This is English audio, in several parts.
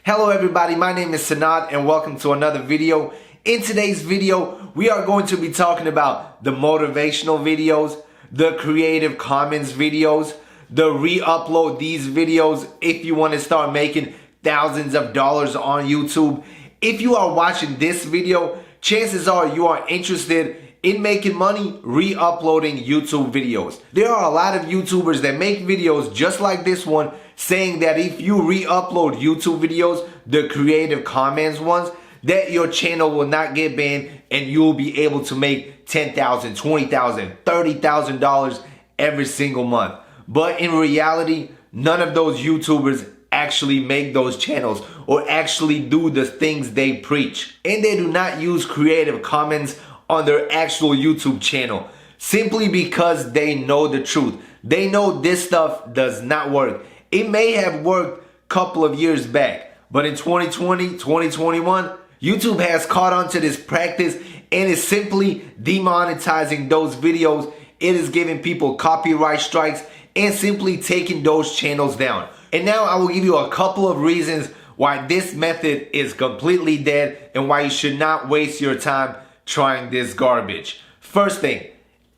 Hello everybody, my name is Sanad and welcome to another video. In today's video, we are going to be talking about the motivational videos, the Creative Commons videos, the re-upload these videos if you want to start making thousands of dollars on YouTube. If you are watching this video, chances are you are interested in making money re-uploading YouTube videos. There are a lot of YouTubers that make videos just like this one saying that if you re-upload YouTube videos, the Creative Commons ones, that your channel will not get banned and you'll be able to make $10,000, $20,000, $30,000 every single month. But in reality, none of those YouTubers actually make those channels or actually do the things they preach. And they do not use Creative Commons on their actual YouTube channel simply because they know the truth. They know this stuff does not work. It may have worked a couple of years back, but in 2020, 2021, YouTube has caught on to this practice and is simply demonetizing those videos. It is giving people copyright strikes and simply taking those channels down. And now I will give you a couple of reasons why this method is completely dead and why you should not waste your time trying this garbage. First thing,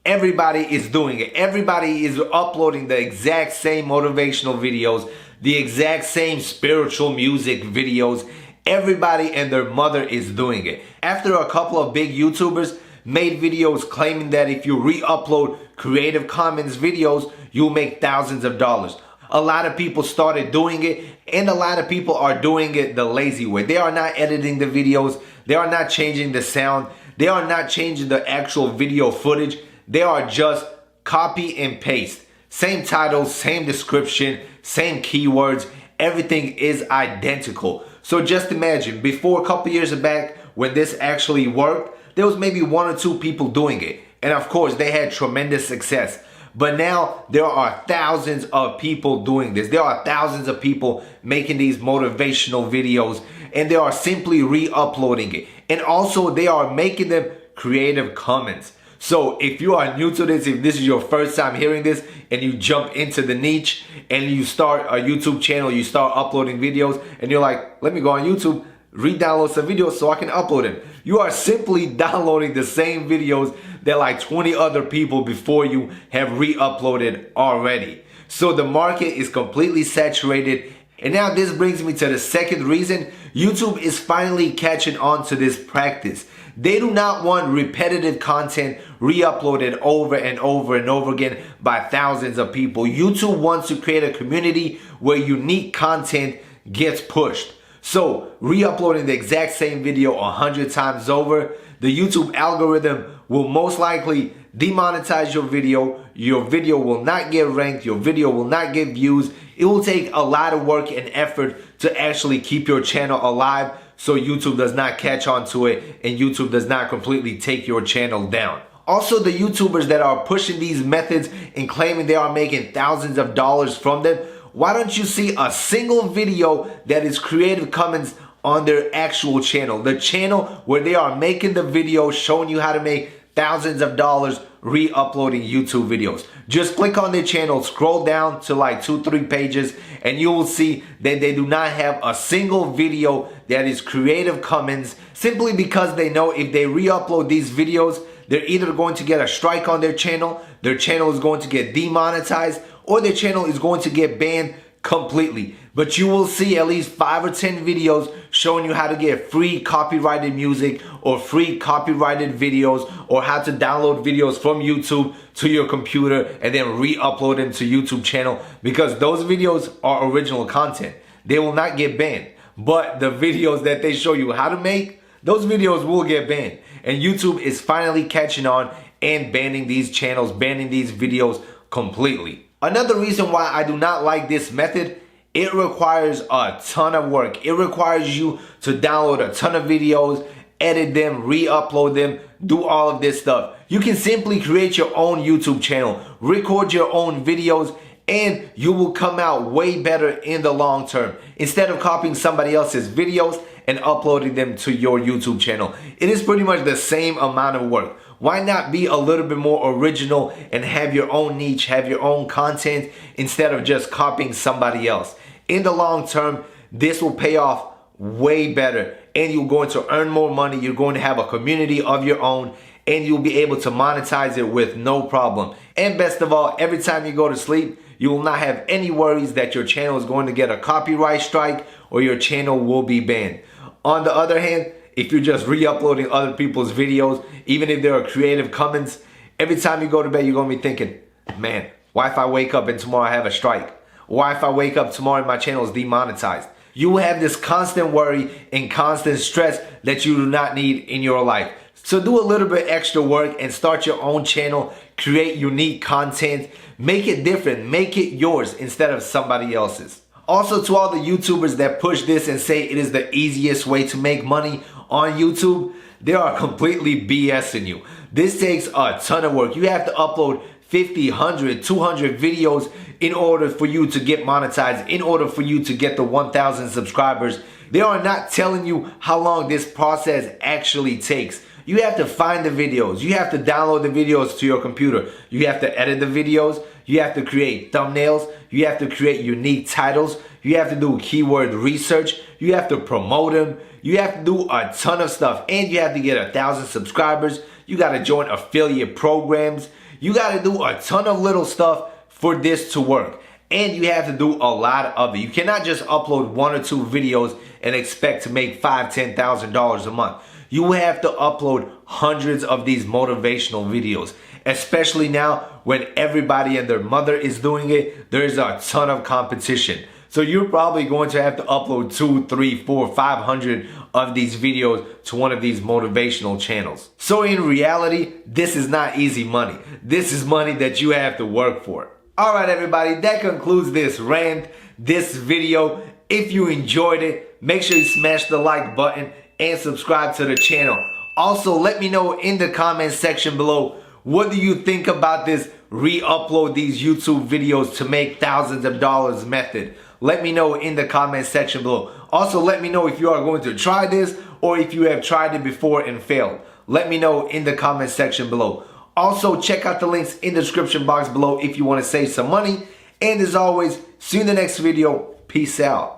everybody is doing it. Everybody is uploading the exact same motivational videos, the exact same spiritual music videos. Everybody and their mother is doing it. After a couple of big YouTubers made videos claiming that if you re-upload Creative Commons videos, you'll make thousands of dollars. A lot of people started doing it, and a lot of people are doing it the lazy way. They are not editing the videos. They are not changing the sound. They are not changing the actual video footage. They are just copy and paste. Same titles, same description, same keywords. Everything is identical. So just imagine, before a couple years back, when this actually worked, there was maybe one or two people doing it. And of course, they had tremendous success. But now there are thousands of people doing this. There are thousands of people making these motivational videos, and they are simply re-uploading it. And also they are making them Creative Commons. So if you are new to this, if this is your first time hearing this and you jump into the niche and you start a YouTube channel, you start uploading videos and you're like, let me go on YouTube, re-download some videos so I can upload them. You are simply downloading the same videos that like 20 other people before you have re-uploaded already. So the market is completely saturated. And now this brings me to the second reason YouTube is finally catching on to this practice. They do not want repetitive content re-uploaded over and over and over again by thousands of people. YouTube wants to create a community where unique content gets pushed. So re-uploading the exact same video 100 times over, the YouTube algorithm will most likely demonetize your video. Your video will not get ranked. Your video will not get views. It will take a lot of work and effort to actually keep your channel alive so YouTube does not catch on to it and YouTube does not completely take your channel down. Also, the YouTubers that are pushing these methods and claiming they are making thousands of dollars from them, why don't you see a single video that is Creative Commons on their actual channel? The channel where they are making the video showing you how to make thousands of dollars re-uploading YouTube videos. Just click on their channel, scroll down to like 2-3 pages, and you will see that they do not have a single video that is Creative Commons, simply because they know if they re-upload these videos, they're either going to get a strike on their channel is going to get demonetized, or their channel is going to get banned completely. But you will see at least 5 or 10 videos showing you how to get free copyrighted music or free copyrighted videos, or how to download videos from YouTube to your computer and then re-upload them to YouTube channel, because those videos are original content. They will not get banned. But the videos that they show you how to make, those videos will get banned. And YouTube is finally catching on and banning these channels, banning these videos completely. Another reason why I do not like this method, it requires a ton of work. It requires you to download a ton of videos, edit them, re-upload them, do all of this stuff. You can simply create your own YouTube channel, record your own videos, and you will come out way better in the long term instead of copying somebody else's videos and uploading them to your YouTube channel. It is pretty much the same amount of work. Why not be a little bit more original and have your own niche, have your own content instead of just copying somebody else? In the long term, this will pay off way better, and you're going to earn more money. You're going to have a community of your own, and you'll be able to monetize it with no problem. And best of all, every time you go to sleep, you will not have any worries that your channel is going to get a copyright strike or your channel will be banned. On the other hand, if you're just re-uploading other people's videos, even if there are Creative Commons, every time you go to bed, you're going to be thinking, man, why if I wake up and tomorrow I have a strike? Why if I wake up tomorrow and my channel is demonetized? You will have this constant worry and constant stress that you do not need in your life. So do a little bit extra work and start your own channel. Create unique content. Make it different. Make it yours instead of somebody else's. Also, to all the YouTubers that push this and say it is the easiest way to make money on YouTube, they are completely BSing you. This takes a ton of work. You have to upload 50, 100, 200 videos in order for you to get monetized, in order for you to get the 1,000 subscribers. They are not telling you how long this process actually takes. You have to find the videos. You have to download the videos to your computer. You have to edit the videos. You have to create thumbnails. You have to create unique titles. You have to do keyword research. You have to promote them. You have to do a ton of stuff. And you have to get 1,000 subscribers. You got to join affiliate programs. You got to do a ton of little stuff for this to work. And you have to do a lot of it. You cannot just upload 1 or 2 videos and expect to make $5,000, $10,000 a month. You have to upload hundreds of these motivational videos, especially now when everybody and their mother is doing it. There's a ton of competition. So you're probably going to have to upload 2, 3, 4, 500 of these videos to one of these motivational channels. So in reality, this is not easy money. This is money that you have to work for. All right, everybody, that concludes this rant, this video. If you enjoyed it, make sure you smash the like button and subscribe to the channel. Also, let me know in the comment section below, what do you think about this re-upload these YouTube videos to make thousands of dollars method? Let me know in the comment section below. Also, let me know if you are going to try this or if you have tried it before and failed. Let me know in the comment section below. Also, check out the links in the description box below if you want to save some money. And as always, see you in the next video. Peace out.